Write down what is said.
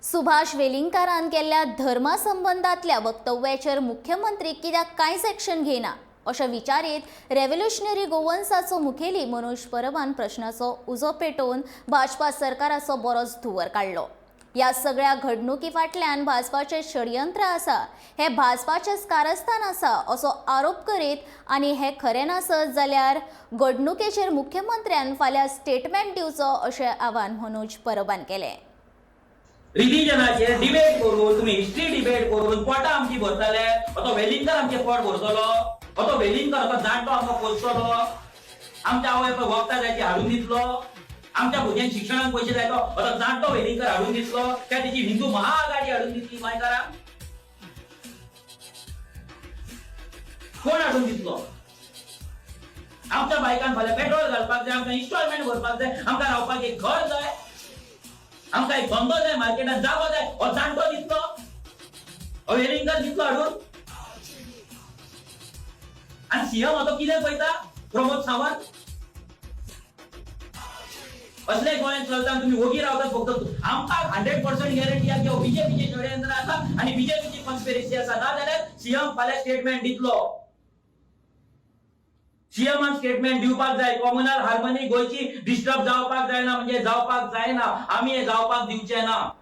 सुभाष वेलिंगकारान केल्ल्या धर्मासंबंधातल्या वक्तव्याचेर मुख्यमंत्री कित्याक कांयच एक्शन घेना अशें विचारीत रेव्होल्युशनरी गोवन्साचो मुखेली मनोज परबान प्रश्नाचो उजो पेटोवन भाजपा सरकाराचो बरोच धुंवर काडलो। ह्या सगळ्या घडणुकी फाटल्यान भाजपाचें षडयंत्र आसा, हे भाजपाचेंच कारस्थान आसा असो आरोप करीत आनी हे खरें नासत जाल्यार घडणुकेचेर मुख्यमंत्र्यान फाल्यां स्टेटमेंट दिवचो अशें आवाहन मनोज परबान केलें। रिलीजनाचेर डिबेट करून तुम्ही हिस्ट्री डिबेट करून पोटां आमची भरतले, तो वेलिंगकर आमचे पोट भरतलो, तो वेलिंगकर तो जाणटो आमकां पोसतलो, आमच्या आवय वखदां जायची हाडून दितलो, आमच्या भुरग्यांक शिक्षणाक पयशे जाय तो जाणटो वेलिंगकर हाडून दितलो, त्या तेजी हिंदू महाआघाडी हाडून दितली गोंयकारांक कोण हाडून दितलो? आमच्या बायकांक फाल्यां पेट्रोल घालपाक जाय, आमकां इन्स्टॉलमेंट भरपाक जाय, आमकां रावपाक एक घर जाय, आमकां एक धंदो जाय, मार्केटात जागो जाय, हो जाणटो दितलो, हो वेलिंगकर दितलो हाडून? आणि सीएम आता कितें पळयता प्रमोद सावंत असले गोंयांत चलता तुम्ही ओगी रावतात फक्त आमकां 100% गॅरंटी आसा की बीजेपीचे षडयंत्र आसा आणि बीजेपीची कन्स्पिरसी आसा, ना जाल्यार सीएम फाल्यां स्टेटमेंट दितलो। सीएमान स्टेटमेंट दिवपाक जाय, कॉमनल हार्मनी गोंयची डिस्टर्ब जावपाक जायना, म्हणजे जावपाक जायना, आमी हे जावपाक दिवचे ना।